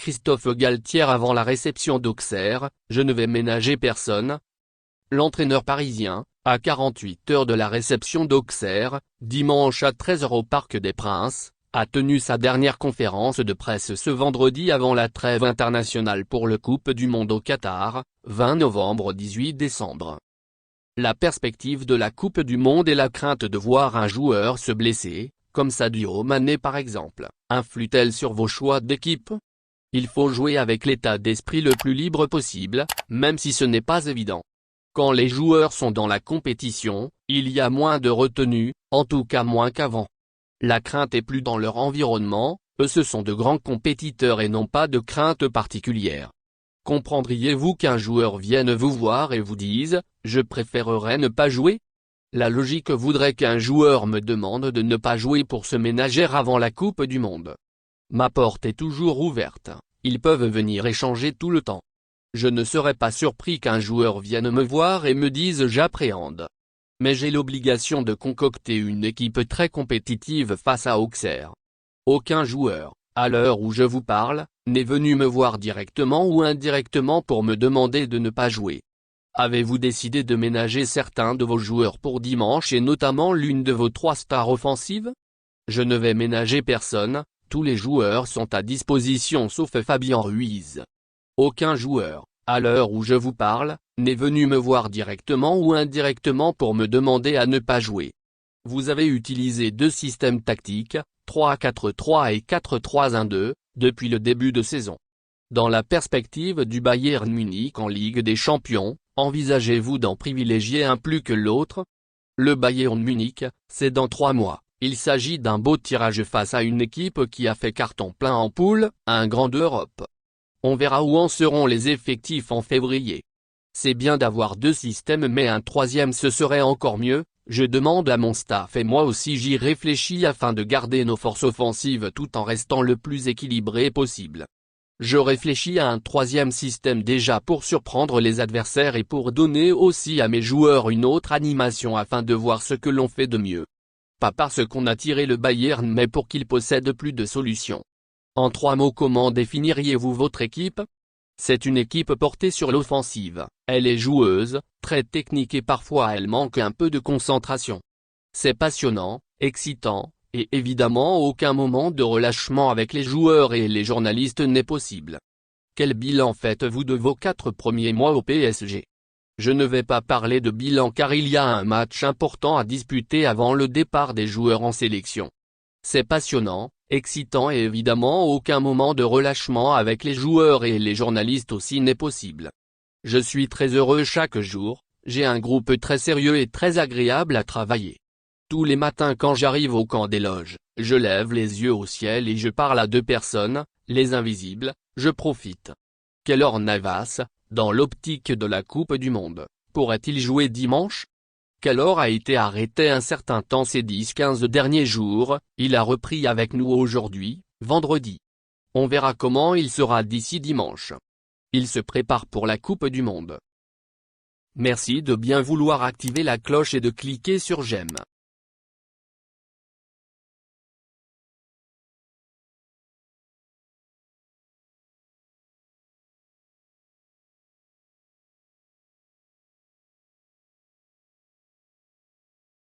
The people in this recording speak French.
Christophe Galtier avant la réception d'Auxerre, je ne vais ménager personne. L'entraîneur parisien, à 48 heures de la réception d'Auxerre, dimanche à 13 h au Parc des Princes, a tenu sa dernière conférence de presse ce vendredi avant la trêve internationale pour le Coupe du Monde au Qatar, 20 novembre-18 décembre. La perspective de la Coupe du Monde et la crainte de voir un joueur se blesser, comme Sadio Mané par exemple, influent-elles sur vos choix d'équipe? Il faut jouer avec l'état d'esprit le plus libre possible, même si ce n'est pas évident. Quand les joueurs sont dans la compétition, il y a moins de retenue, en tout cas moins qu'avant. La crainte est plus dans leur environnement, eux ce sont de grands compétiteurs et non pas de crainte particulière. Comprendriez-vous qu'un joueur vienne vous voir et vous dise « Je préférerais ne pas jouer ». La logique voudrait qu'un joueur me demande de ne pas jouer pour se ménager avant la Coupe du Monde. Ma porte est toujours ouverte, ils peuvent venir échanger tout le temps. Je ne serais pas surpris qu'un joueur vienne me voir et me dise « J'appréhende ». Mais j'ai l'obligation de concocter une équipe très compétitive face à Auxerre. Aucun joueur, à l'heure où je vous parle, n'est venu me voir directement ou indirectement pour me demander de ne pas jouer. Avez-vous décidé de ménager certains de vos joueurs pour dimanche et notamment l'une de vos 3 stars offensives? Je ne vais ménager personne, tous les joueurs sont à disposition sauf Fabien Ruiz. Aucun joueur, à l'heure où je vous parle, n'est venu me voir directement ou indirectement pour me demander à ne pas jouer. Vous avez utilisé 2 systèmes tactiques, 3-4-3 et 4-3-1-2, depuis le début de saison. Dans la perspective du Bayern Munich en Ligue des Champions, envisagez-vous d'en privilégier un plus que l'autre? Le Bayern Munich, c'est dans 3 mois, il s'agit d'un beau tirage face à une équipe qui a fait carton plein en poule, un grand d'Europe. On verra où en seront les effectifs en février. C'est bien d'avoir 2 systèmes mais un 3e ce serait encore mieux, je demande à mon staff et moi aussi j'y réfléchis afin de garder nos forces offensives tout en restant le plus équilibré possible. Je réfléchis à un 3e système déjà pour surprendre les adversaires et pour donner aussi à mes joueurs une autre animation afin de voir ce que l'on fait de mieux. Pas parce qu'on a tiré le Bayern mais pour qu'il possède plus de solutions. En 3 mots, comment définiriez-vous votre équipe? C'est une équipe portée sur l'offensive, elle est joueuse, très technique et parfois elle manque un peu de concentration. C'est passionnant, excitant, et évidemment aucun moment de relâchement avec les joueurs et les journalistes n'est possible. Quel bilan faites-vous de vos 4 premiers mois au PSG? Je ne vais pas parler de bilan car il y a un match important à disputer avant le départ des joueurs en sélection. C'est passionnant, excitant et évidemment aucun moment de relâchement avec les joueurs et les journalistes aussi n'est possible. Je suis très heureux chaque jour, j'ai un groupe très sérieux et très agréable à travailler. Tous les matins quand j'arrive au camp des loges, je lève les yeux au ciel et je parle à 2 personnes, les invisibles, je profite. Keylor Navas, dans l'optique de la Coupe du Monde, pourrait-il jouer dimanche? Keylor a été arrêté un certain temps ces 10-15 derniers jours, il a repris avec nous aujourd'hui, vendredi. On verra comment il sera d'ici dimanche. Il se prépare pour la Coupe du Monde. Merci de bien vouloir activer la cloche et de cliquer sur j'aime.